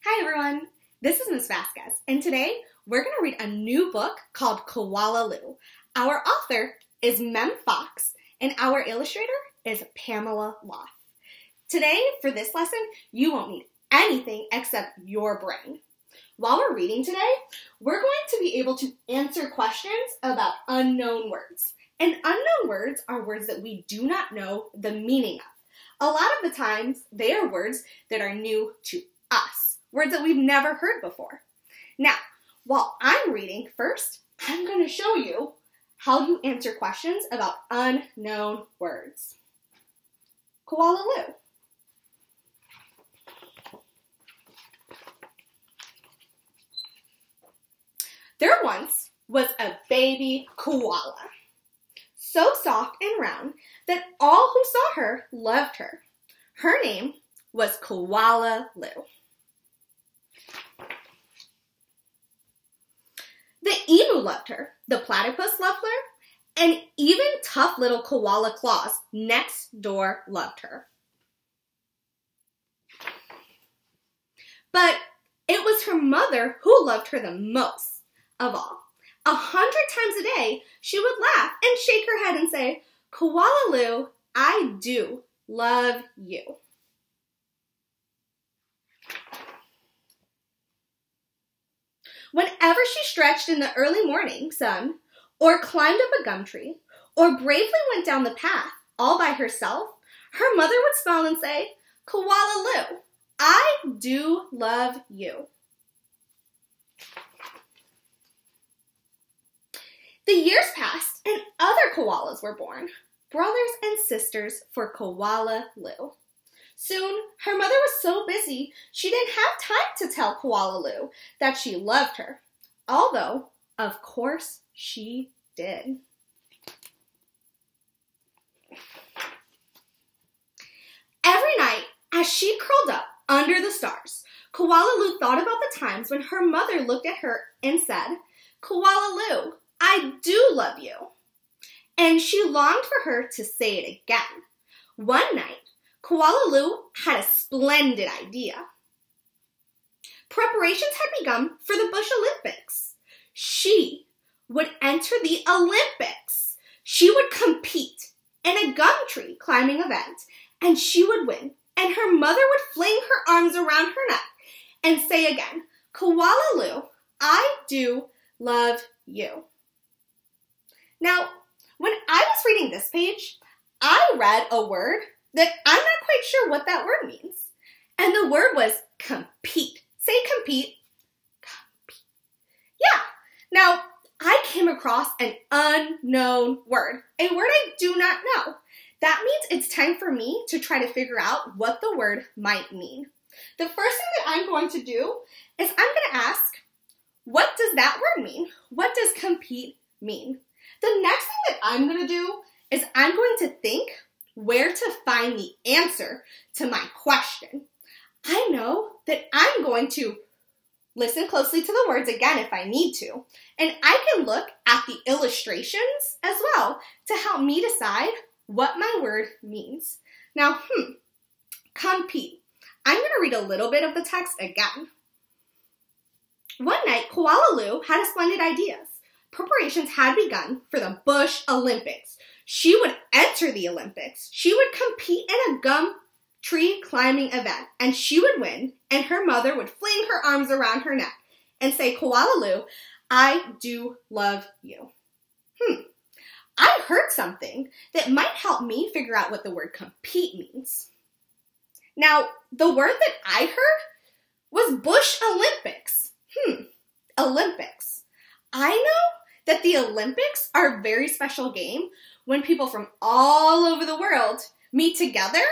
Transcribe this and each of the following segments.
Hi everyone, this is Miss Vazquez, and today we're going to read a new book called Koala Lou. Our author is Mem Fox, and our illustrator is Pamela Loth. Today, for this lesson, you won't need anything except your brain. While we're reading today, we're going to be able to answer questions about unknown words. And unknown words are words that we do not know the meaning of. A lot of the times, they are words that are new to us, words that we've never heard before. Now, while I'm reading, first, I'm going to show you how you answer questions about unknown words. Koala Lou. There once was a baby koala, so soft and round that all who saw her loved her. Her name was Koala Lou. The emu loved her, the platypus loved her, and even tough little koala claws next door loved her. But it was her mother who loved her the most of all. 100 times a day, she would laugh and shake her head and say, "Koala Lou, I do love you." Whenever she stretched in the early morning sun, or climbed up a gum tree, or bravely went down the path all by herself, her mother would smile and say, "Koala Lou, I do love you." The years passed and other koalas were born, brothers and sisters for Koala Lou. Soon, her mother was so busy she didn't have time to tell Koala Lou that she loved her, although, of course, she did. Every night, as she curled up under the stars, Koala Lou thought about the times when her mother looked at her and said, "Koala Lou, I do love you." And she longed for her to say it again. One night, Koala Lou had a splendid idea. Preparations had begun for the Bush Olympics. She would enter the Olympics. She would compete in a gum tree climbing event, and she would win. And her mother would fling her arms around her neck and say again, "Koala Lou, I do love you." Now, when I was reading this page, I read a word that I'm not quite sure what that word means. And the word was compete. Say compete. Compete. Yeah. Now, I came across an unknown word, a word I do not know. That means it's time for me to try to figure out what the word might mean. The first thing that I'm going to do is I'm going to ask, what does that word mean? What does compete mean? The next thing that I'm going to do is I'm going to think where to find the answer to my question. I know that I'm going to listen closely to the words again if I need to, and I can look at the illustrations as well to help me decide what my word means. Now, compete. I'm going to read a little bit of the text again. One night, Koala Lou had a splendid idea. Preparations had begun for the Bush Olympics. She would enter the Olympics. She would compete in a gum tree climbing event, and she would win, and her mother would fling her arms around her neck and say, "Koala Lou, I do love you." I heard something that might help me figure out what the word compete means. Now, the word that I heard was Bush Olympics. Olympics. I know that the Olympics are a very special game when people from all over the world meet together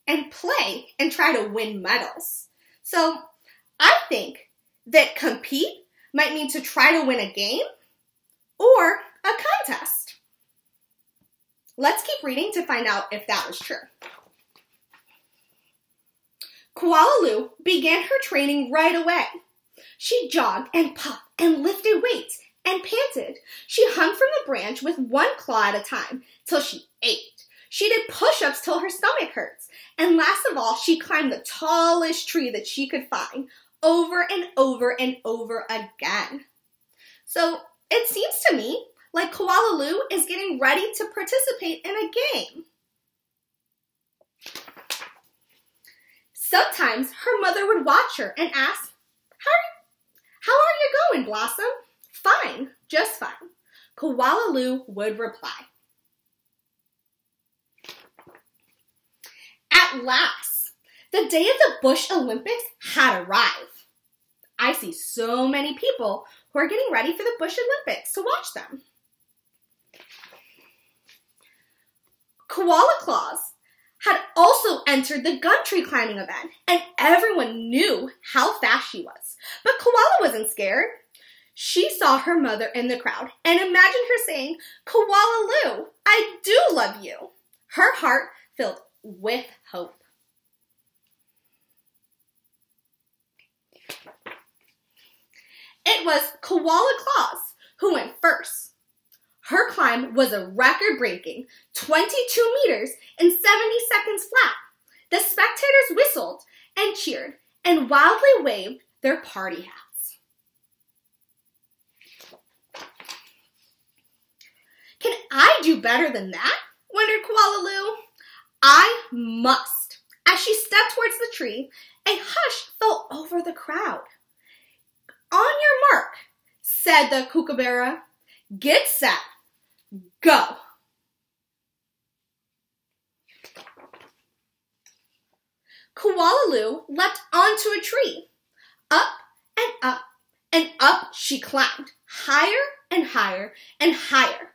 and play and try to win medals. So I think that compete might mean to try to win a game or a contest. Let's keep reading to find out if that was true. Koala Lou began her training right away. She jogged and puffed and lifted weights and panted. She hung from the branch with one claw at a time till she ached. She did push-ups till her stomach hurts. And last of all, she climbed the tallest tree that she could find over and over and over again. So it seems to me like Koala Lou is getting ready to participate in a game. Sometimes her mother would watch her and ask, How are you going, Blossom? Fine, just fine. Koala Lou would reply. At last, the day of the Bush Olympics had arrived. I see so many people who are getting ready for the Bush Olympics to watch them. Koala Claus had also entered the gum tree climbing event, and everyone knew how fast she was. But Koala wasn't scared. She saw her mother in the crowd and imagined her saying, Koala Lou, I do love you. Her heart filled with hope. It was Koala Claus who went first. Her climb was a record-breaking 22 meters in 70 seconds flat. The spectators whistled and cheered and wildly waved their party hats. Can I do better than that? Wondered Koala Lou. I must. As she stepped towards the tree, a hush fell over the crowd. On your mark, said the kookaburra. Get set. Go. Koala Lou leapt onto a tree. Up and up and up she climbed, higher and higher and higher,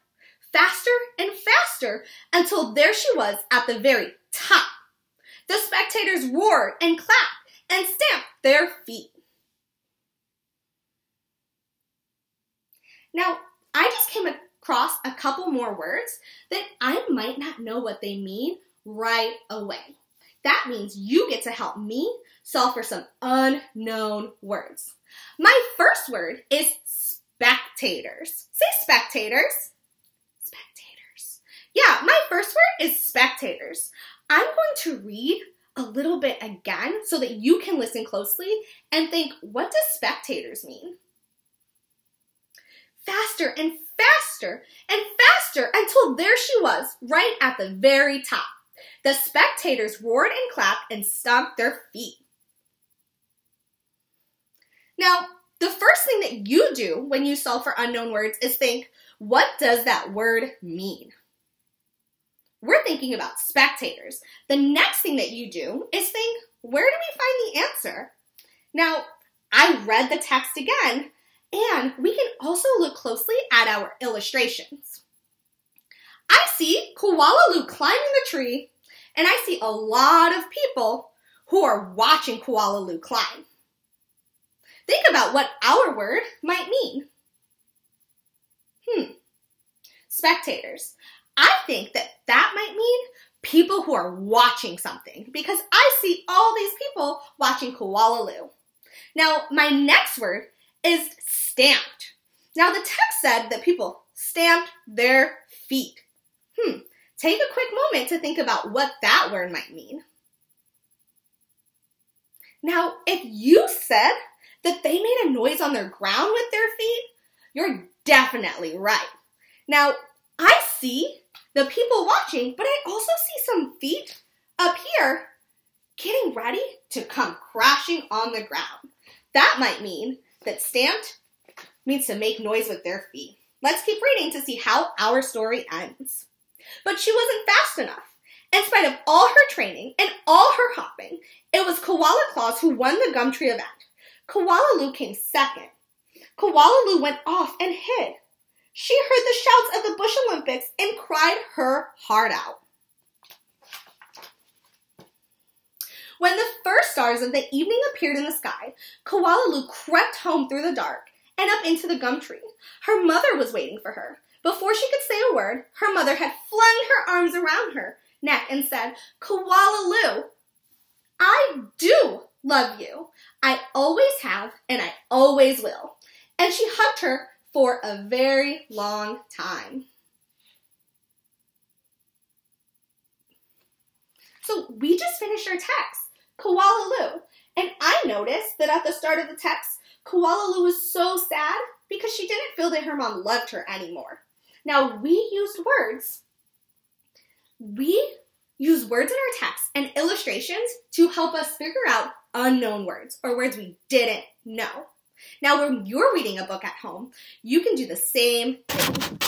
faster and faster, until there she was at the very top. The spectators roared and clapped and stamped their feet. Now, I just came across a couple more words that I might not know what they mean right away. That means you get to help me solve for some unknown words. My first word is spectators. Say spectators. Spectators. Yeah, my first word is spectators. I'm going to read a little bit again so that you can listen closely and think, what does spectators mean? Faster and faster and faster until there she was, right at the very top. The spectators roared and clapped and stomped their feet. Now, the first thing that you do when you solve for unknown words is think, what does that word mean? We're thinking about spectators. The next thing that you do is think, where do we find the answer? Now, I read the text again, and we can also look closely at our illustrations. I see Koala Lou climbing the tree, and I see a lot of people who are watching Koala Lou climb. Think about what our word might mean. Spectators. I think that might mean people who are watching something, because I see all these people watching Koala Lou. Now, my next word is stamped. Now, the text said that people stamped their feet. Take a quick moment to think about what that word might mean. Now, if you said that they made a noise on their ground with their feet, you're definitely right. Now, I see the people watching, but I also see some feet up here getting ready to come crashing on the ground. That might mean that stamped means to make noise with their feet. Let's keep reading to see how our story ends. But she wasn't fast enough. In spite of all her training and all her hopping, it was Koala Claus who won the gum tree event. Koala Lou came second. Koala Lou went off and hid. She heard the shouts of the Bush Olympics and cried her heart out. When the first stars of the evening appeared in the sky, Koala Lou crept home through the dark and up into the gum tree. Her mother was waiting for her. Before she could say a word, her mother had flung her arms around her neck and said, Koala Lou, I do love you. I always have and I always will. And she hugged her for a very long time. So we just finished our text, Koala Lou. And I noticed that at the start of the text, Koala Lou was so sad because she didn't feel that her mom loved her anymore. Now, we use words in our text and illustrations to help us figure out unknown words or words we didn't know. Now, when you're reading a book at home, you can do the same thing.